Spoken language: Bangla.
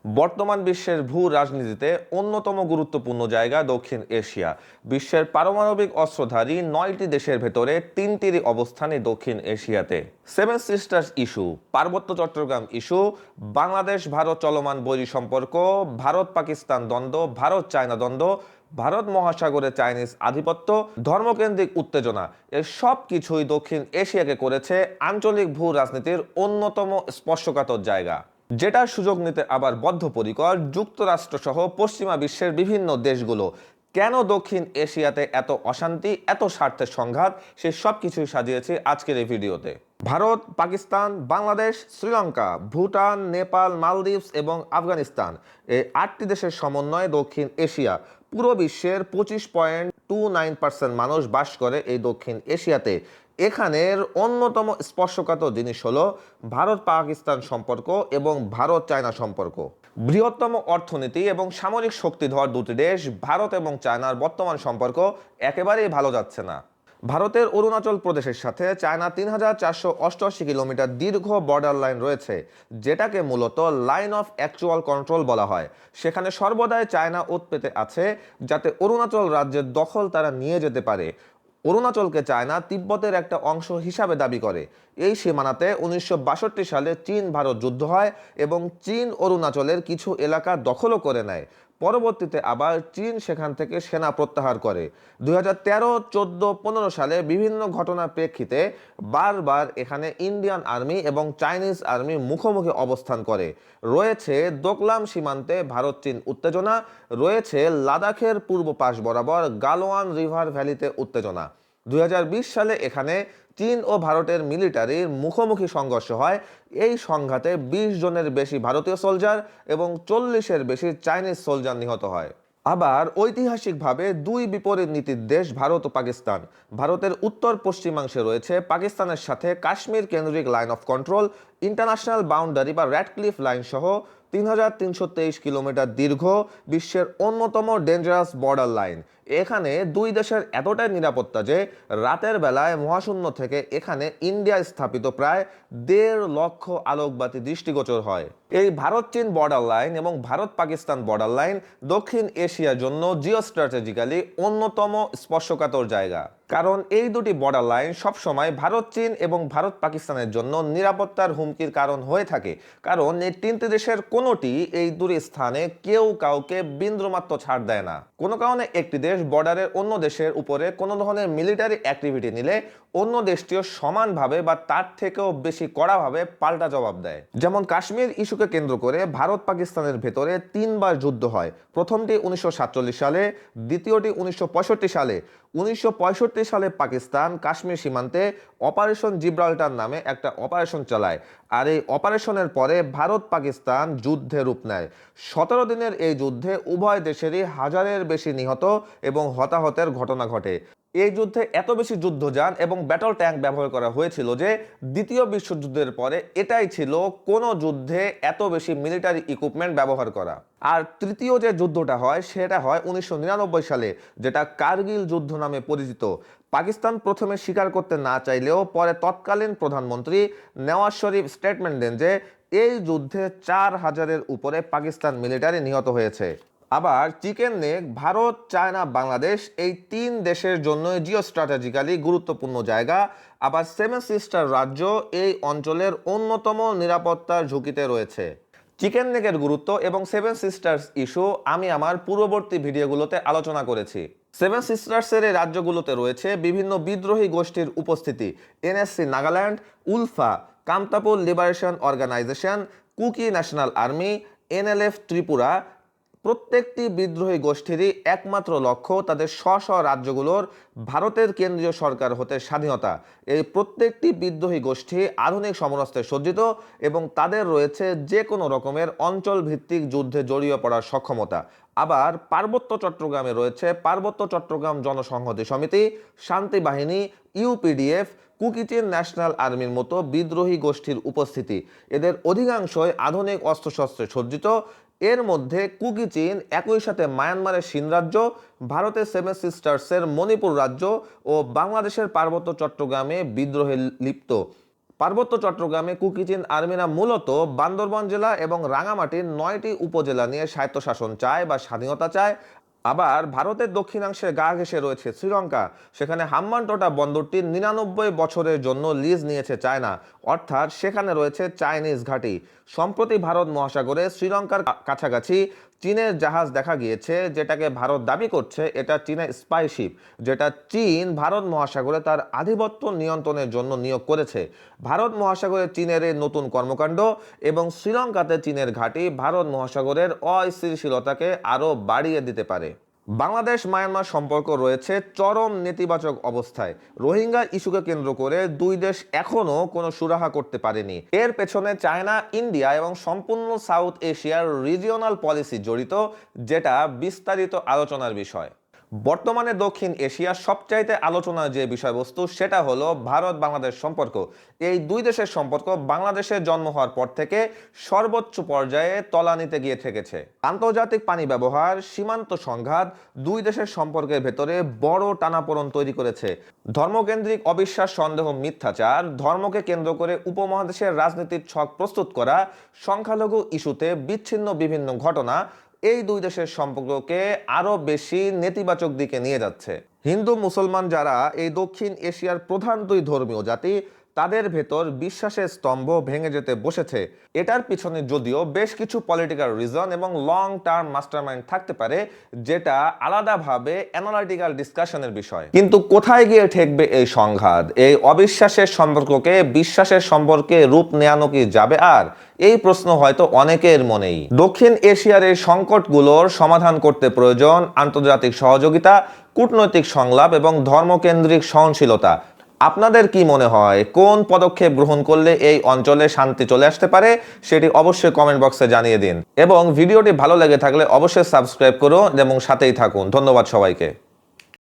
বর্তমান বিশ্বের ভূ রাজনীতিতে অন্যতম গুরুত্বপূর্ণ জায়গা দক্ষিণ এশিয়া। বিশ্বের পারমাণবিক অস্ত্রধারী 9টি দেশের ভেতরে 3টিরই অবস্থানে দক্ষিণ এশিয়াতে। সেভেন সিস্টার্স ইস্যু, পার্বত্য চট্টগ্রাম ইস্যু, বাংলাদেশ ভারত চলমান বৈরী সম্পর্ক, ভারত পাকিস্তান দ্বন্দ্ব, ভারত চায়না দ্বন্দ্ব, ভারত মহাসাগরে চাইনিজ আধিপত্য, ধর্মকেন্দ্রিক উত্তেজনা, এর সব কিছুই দক্ষিণ এশিয়াকে করেছে আঞ্চলিক ভূ রাজনীতির অন্যতম স্পর্শকাতর জায়গা, যেটার সুযোগ নিতে আবার বদ্ধপরিকর যুক্তরাষ্ট্র সহ পশ্চিমা বিশ্বের বিভিন্ন দেশগুলো। কেন দক্ষিণ এশিয়াতে এত অশান্তি, এত স্বার্থের সংঘাত, সে সব কিছুই সাজিয়েছি আজকের এই ভিডিওতে। ভারত, পাকিস্তান, বাংলাদেশ, শ্রীলঙ্কা, ভুটান, নেপাল, মালদ্বীপস এবং আফগানিস্তান, এই 8টি দেশের সমন্বয়ে দক্ষিণ এশিয়া। পুরো বিশ্বের 25.29% মানুষ বাস করে এই দক্ষিণ এশিয়াতে। এখানের অন্যতম স্পর্শকাতর জিনিস হলো ভারত পাকিস্তান সম্পর্ক এবং ভারত চায়না সম্পর্ক। বৃহত্তম অর্থনীতি এবং সামরিক শক্তিধর দুটি দেশ ভারত এবং চায়নার বর্তমান সম্পর্ক একেবারেই ভালো যাচ্ছে না। ভারতের অরুণাচল প্রদেশের সাথে চায়না 3488 কিলোমিটার দীর্ঘ বর্ডার লাইন রয়েছে, যেটাকে মূলত লাইন অফ অ্যাকচুয়াল কন্ট্রোল বলা হয়। সেখানে সর্বদাই চায়না ওত পেতে আছে যাতে অরুণাচল রাজ্যের দখল তারা নিয়ে যেতে পারে। অরুণাচলকে চায়না তিব্বতের একটা অংশ হিসাবে দাবি করে। এই সীমানাতে 1962 সালে চীন ভারত যুদ্ধ হয় এবং চীন অরুণাচলের কিছু এলাকা দখলও করে নেয়। পরবর্তীতে আবার চীন সেখান থেকে সেনা প্রত্যাহার করে। 2013, 14, 15 সালে বিভিন্ন ঘটনার প্রেক্ষিতে বারবার এখানে ইন্ডিয়ান আর্মি এবং চাইনিজ আর্মি মুখোমুখি অবস্থান করে। রয়েছে দোকলাম সীমান্তে ভারত চীন উত্তেজনা, রয়েছে লাদাখের পূর্ব পাশ বরাবর গালোয়ান রিভার ভ্যালিতে উত্তেজনা। 2020 সালে এখানে চীন ও ভারতের মিলিটারির মুখোমুখি সংঘর্ষ হয়। এই সংঘাতে 20 জনের বেশি ভারতীয় সোলজার এবং 40-এর বেশি চাইনিজ সোলজার নিহত হয়। আবার ঐতিহাসিকভাবে দুই বিপরীত নীতির দেশ ভারত ও পাকিস্তান। ভারতের উত্তর পশ্চিমাংশে রয়েছে পাকিস্তানের সাথে কাশ্মীর কেন্দ্রিক line of control, international boundary বা র্যাডক্লিফ লাইন সহ 3323 কিলোমিটার দীর্ঘ বিশ্বের অন্যতম ডেঞ্জারাস বর্ডার লাইন। এখানে দুই দেশের এতটাই নিরাপত্তা যে রাতের বেলায় মহাশূন্য থেকে এখানে ইন্ডিয়া স্থাপিত প্রায় 1.5 লক্ষ আলোকবাতি দৃষ্টিগোচর হয়। এই ভারত চীন বর্ডার লাইন এবং ভারত পাকিস্তান বর্ডার লাইন দক্ষিণ এশিয়ার জন্য জিও স্ট্র্যাটেজিক্যালি অন্যতম স্পর্শকাতর জায়গা, কারণ এই দুটি বর্ডার লাইন সবসময় ভারত চীন এবং ভারত পাকিস্তানের জন্য নিরাপত্তার হুমকির কারণ হয়ে থাকে। কারণ এই 3টি দেশের কোনোটি এই দুটি স্থানে কেউ কাউকে বিন্দুমাত্র ছাড় দেয় না। কোনো কারণে একটি দেশ বর্ডারের অন্য দেশের উপরে কোনো ধরনের মিলিটারি অ্যাক্টিভিটি নিলে অন্য দেশটিও সমানভাবে বা তার থেকেও বেশি কড়াভাবে পাল্টা জবাব দেয়। যেমন কাশ্মীর ইস্যুকে কেন্দ্র করে ভারত পাকিস্তানের ভেতরে 3বার যুদ্ধ হয়। প্রথমটি 1947 সালে, দ্বিতীয়টি 1965 সালে। 1965 সালে পাকিস্তান কাশ্মীর সীমান্তে অপারেশন জিব্রাল্টার নামে একটা অপারেশন চালায়, আর এই অপারেশনের পরে ভারত পাকিস্তান যুদ্ধে রূপ নেয়। 17 দিনের এই যুদ্ধে উভয় দেশেরই হাজারের বেশি নিহত এবং হতাহতের ঘটনা ঘটে। এই যুদ্ধে এত বেশি যুদ্ধযান এবং ব্যাটল ট্যাঙ্ক ব্যবহার করা হয়েছিল যে দ্বিতীয় বিশ্বযুদ্ধের পরে এটাই ছিল কোনো যুদ্ধে এত বেশি মিলিটারি ইকুইপমেন্ট ব্যবহার করা। আর তৃতীয় যে যুদ্ধটা হয় সেটা হয় 1999 সালে, যেটা কার্গিল যুদ্ধ নামে পরিচিত। পাকিস্তান প্রথমে স্বীকার করতে না চাইলেও পরে তৎকালীন প্রধানমন্ত্রী নওয়াজ শরীফ স্টেটমেন্ট দেন যে এই যুদ্ধে 4000-এর উপরে পাকিস্তান মিলিটারি নিহত হয়েছে। আবার chicken neck Bharat, China, Bangladesh এই 3 দেশের জন্য জিও স্ট্র্যাটেজিক্যালি গুরুত্বপূর্ণ জায়গা। আবার সেভেন সিস্টার রাজ্য এই অঞ্চলের অন্যতম নিরাপত্তার ঝুঁকিতে রয়েছে। চিকেন নেকের গুরুত্ব এবং সেভেন সিস্টার্স ইস্যু আমি আমার পূর্ববর্তী ভিডিওগুলোতে আলোচনা করেছি। সেভেন সিস্টার্সের এই রাজ্যগুলোতে রয়েছে বিভিন্ন বিদ্রোহী গোষ্ঠীর উপস্থিতি: NSC Nagaland, ULFA, Kamtapur liberation organisation, Kuki national army, NLF Tripura. প্রত্যেকটি বিদ্রোহী গোষ্ঠীরই একমাত্র লক্ষ্য তাদের স্ব স্ব রাজ্যগুলোর ভারতের কেন্দ্রীয় সরকার হতে স্বাধীনতা। এই প্রত্যেকটি বিদ্রোহী গোষ্ঠী আধুনিক সমরাস্ত্রে সজ্জিত এবং তাদের রয়েছে যে কোনো রকমের অঞ্চল ভিত্তিক যুদ্ধে জড়িয়ে পড়ার সক্ষমতা। আবার পার্বত্য চট্টগ্রামে রয়েছে পার্বত্য চট্টগ্রাম জনসংহতি সমিতি, শান্তি বাহিনী, ইউপিডিএফ, কুকিচিন ন্যাশনাল আর্মির মতো বিদ্রোহী গোষ্ঠীর উপস্থিতি। এদের অধিকাংশই আধুনিক অস্ত্রশস্ত্রে সজ্জিত। এর মধ্যে কুকি চীন একই সাথে মায়ানমারের সিন রাজ্য, ভারতের সেভেন সিস্টার্সের মণিপুর রাজ্য ও বাংলাদেশের পার্বত্য চট্টগ্রামে বিদ্রোহে লিপ্ত। পার্বত্য চট্টগ্রামে কুকি-চীন আর্মিরা মূলত বান্দরবান জেলা এবং রাঙামাটির 9টি উপজেলা নিয়ে স্বায়ত্তশাসন চায় বা স্বাধীনতা চায়। আবার ভারতের দক্ষিণাংশে গা ঘেঁষে রয়েছে শ্রীলঙ্কা, সেখানে হাম্বানটোটা বন্দরটি 99 বছরের জন্য লিজ নিয়েছে চায়না, অর্থাৎ সেখানে রয়েছে চাইনিজ ঘাঁটি। সম্প্রতি ভারত মহাসাগরে শ্রীলঙ্কার কাছাকাছি চীনের জাহাজ দেখা গিয়েছে, যেটাকে ভারত দাবি করছে এটা চীনের স্পাইশিপ, যেটা চীন ভারত মহাসাগরে তার আধিপত্য নিয়ন্ত্রণের জন্য নিয়োগ করেছে। ভারত মহাসাগরে চীনের এই নতুন কর্মকাণ্ড এবং শ্রীলঙ্কাতে চীনের ঘাঁটি ভারত মহাসাগরের অস্থিতিশীলতাকে আরও বাড়িয়ে দিতে পারে। বাংলাদেশ মায়ানমার সম্পর্ক রয়েছে চরম নেতিবাচক অবস্থায়। রোহিঙ্গা ইস্যুকে কেন্দ্র করে দুই দেশ এখনো কোনো সুরাহা করতে পারেনি। এর পেছনে চায়না, ইন্ডিয়া এবং সম্পূর্ণ সাউথ এশিয়ার রিজিওনাল পলিসি জড়িত, যেটা বিস্তারিত আলোচনার বিষয়। বর্তমানে দক্ষিণ এশিয়ার সবচাইতে আলোচনার যে বিষয়বস্তু সেটা হলো ভারত বাংলাদেশ সম্পর্ক। এই দুই দেশের সম্পর্ক বাংলাদেশের জন্ম হওয়ার পর থেকে সর্বোচ্চ পর্যায়ে তলানিতে গিয়ে ঠেকেছে। আন্তর্জাতিক পানি ব্যবহার, সীমান্ত সংঘাত দুই দেশের সম্পর্কের ভেতরে বড় টানাপোড়েন তৈরি করেছে। ধর্মকেন্দ্রিক অবিশ্বাস, সন্দেহ, মিথ্যাচার, ধর্মকে কেন্দ্র করে উপমহাদেশের রাজনীতির ছক প্রস্তুত করা, সংখ্যালঘু ইস্যুতে বিচ্ছিন্ন বিভিন্ন ঘটনা এই দুই দেশের সম্পর্ককে আরো বেশি নেতিবাচক দিকে নিয়ে যাচ্ছে। হিন্দু মুসলমান যারা এই দক্ষিণ এশিয়ার প্রধান দুই ধর্মীয় জাতি, তাদের ভেতর বিশ্বাসের স্তম্ভ ভেঙে যেতে বসেছে। এটার পিছনে যদিও বেশ কিছু পলিটিক্যাল রিজন এবং লং টার্ম মাস্টারমাইন্ড থাকতে পারে, যেটা আলাদাভাবে অ্যানালিটিক্যাল ডিসকাশনের বিষয়। কিন্তু কোথায় গিয়ে ঠেকবে এই সংঘাত? এই অবিশ্বাসের সম্পর্ককে বিশ্বাসের সম্পর্কে রূপ নেয়ানো কি যাবে? আর এই প্রশ্ন হয়তো অনেকের মনেই। দক্ষিণ এশিয়ার এই সংকটগুলোর সমাধান করতে প্রয়োজন আন্তর্জাতিক সহযোগিতা, কূটনৈতিক সংলাপ এবং ধর্মকেন্দ্রিক সহনশীলতা। আপনাদের কি মনে হয় কোন পদক্ষেপ গ্রহণ করলে এই অঞ্চলে শান্তি চলে আসতে পারে? সেটি অবশ্যই কমেন্ট বক্সে জানিয়ে দিন এবং ভিডিওটি ভালো লেগে থাকলে অবশ্যই সাবস্ক্রাইব করুন এবং সাথেই থাকুন। ধন্যবাদ সবাইকে।